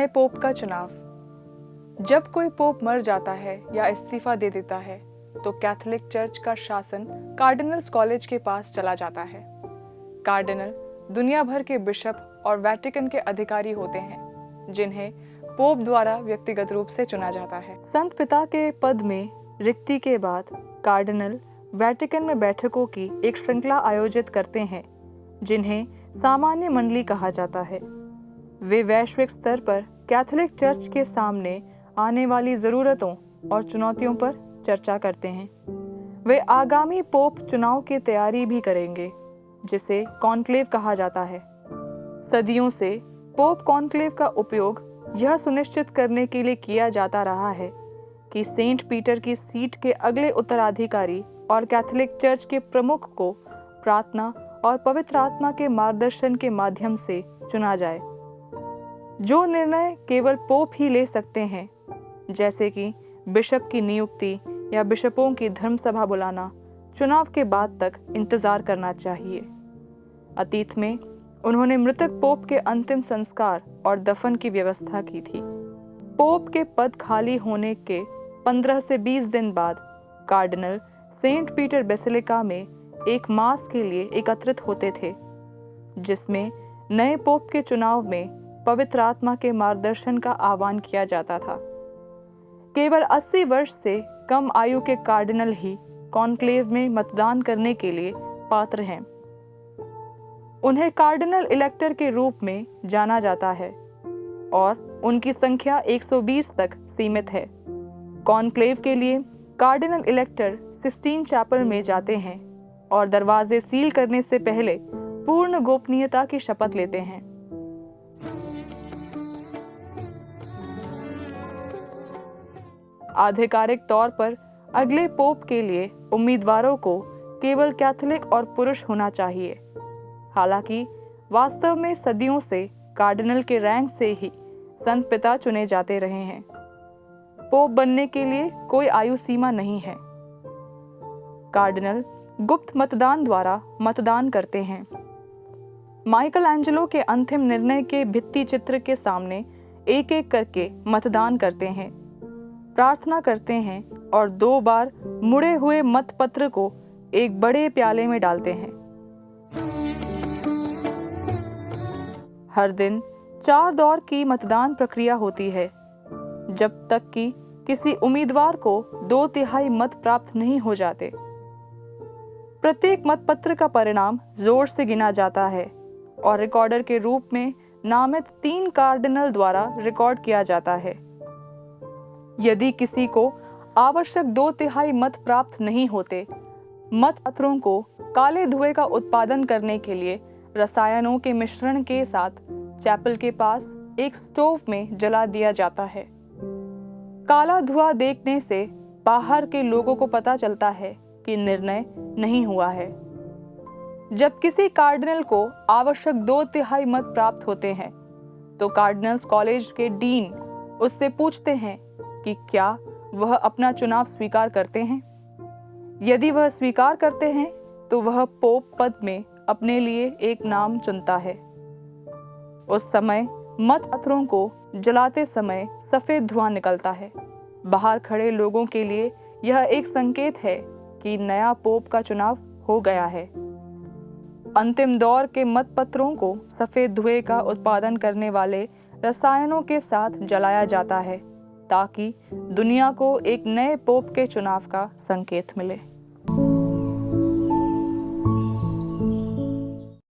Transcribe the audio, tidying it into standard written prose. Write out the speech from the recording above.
Pope का चुनाव। जब कोई पोप मर जाता है या इस्तीफा दे देता है तो कैथोलिक चर्च का शासन कार्डिनल्स कॉलेज के पास चला जाता है। कार्डिनल दुनिया भर के बिशप और वेटिकन के अधिकारी होते हैं जिन्हें पोप द्वारा व्यक्तिगत रूप से चुना जाता है। संत पिता के पद में रिक्ति के बाद कार्डिनल वेटिकन में बैठकों की एक श्रृंखला आयोजित करते हैं जिन्हें सामान्य मंडली कहा जाता है। वे वैश्विक स्तर पर कैथोलिक चर्च के सामने आने वाली ज़रूरतों और चुनौतियों पर चर्चा करते हैं। वे आगामी पोप चुनाव की तैयारी भी करेंगे जिसे कॉन्क्लेव कहा जाता है। सदियों से पोप कॉन्क्लेव का उपयोग यह सुनिश्चित करने के लिए किया जाता रहा है कि सेंट पीटर की सीट के अगले उत्तराधिकारी और कैथोलिक चर्च के प्रमुख को प्रार्थना और पवित्र आत्मा के मार्गदर्शन के माध्यम से चुना जाए। जो निर्णय केवल पोप ही ले सकते हैं, जैसे कि बिशप की नियुक्ति या बिशपों की धर्मसभा बुलाना, चुनाव के बाद तक इंतजार करना चाहिए। अतीत में उन्होंने मृतक पोप के अंतिम संस्कार और दफन की व्यवस्था की थी। पोप के पद खाली होने के 15 से 20 दिन बाद कार्डिनल सेंट पीटर बेसिलिका में एक मास के लिए एकत्रित होते थे जिसमें नए पोप के चुनाव में पवित्र आत्मा के मार्गदर्शन का आह्वान किया जाता था। केवल 80 वर्ष से कम आयु के कार्डिनल ही कॉन्क्लेव में मतदान करने के लिए पात्र हैं। उन्हें कार्डिनल इलेक्टर के रूप में जाना जाता है और उनकी संख्या 120 तक सीमित है। कॉन्क्लेव के लिए कार्डिनल इलेक्टर सिस्टीन चैपल में जाते हैं और दरवाजे सील करने से पहले पूर्ण गोपनीयता की शपथ लेते हैं। आधिकारिक तौर पर अगले पोप के लिए उम्मीदवारों को केवल कैथोलिक और पुरुष होना चाहिए। हालांकि वास्तव में सदियों से कार्डिनल के रैंक से ही संत पिता चुने जाते रहे हैं। पोप बनने के लिए कोई आयु सीमा नहीं है। कार्डिनल गुप्त मतदान द्वारा मतदान करते हैं। माइकल एंजेलो के अंतिम निर्णय के भित्ति चित्र के सामने एक एक करके मतदान करते हैं, प्रार्थना करते हैं और 2 बार मुड़े हुए मतपत्र को एक बड़े प्याले में डालते हैं। हर दिन 4 दौर की मतदान प्रक्रिया होती है जब तक कि किसी उम्मीदवार को 2/3 मत प्राप्त नहीं हो जाते। प्रत्येक मतपत्र का परिणाम जोर से गिना जाता है और रिकॉर्डर के रूप में नामित 3 कार्डिनल द्वारा रिकॉर्ड किया जाता है। यदि किसी को आवश्यक 2/3 मत प्राप्त नहीं होते, मतपत्रों को काले धुएं का उत्पादन करने के लिए रसायनों के मिश्रण के साथ चैपल के पास एक स्टोव में जला दिया जाता है। काला धुआं देखने से बाहर के लोगों को पता चलता है कि निर्णय नहीं हुआ है। जब किसी कार्डिनल को आवश्यक 2/3 मत प्राप्त होते हैं तो कार्डिनल्स कॉलेज के डीन उससे पूछते हैं कि क्या वह अपना चुनाव स्वीकार करते हैं। यदि वह स्वीकार करते हैं तो वह पोप पद में अपने लिए एक नाम चुनता है। उस समय मतपत्रों को जलाते समय सफेद धुआं निकलता है। बाहर खड़े लोगों के लिए यह एक संकेत है कि नया पोप का चुनाव हो गया है। अंतिम दौर के मतपत्रों को सफेद धुएं का उत्पादन करने वाले रसायनों के साथ जलाया जाता है ताकि दुनिया को एक नए पोप के चुनाव का संकेत मिले।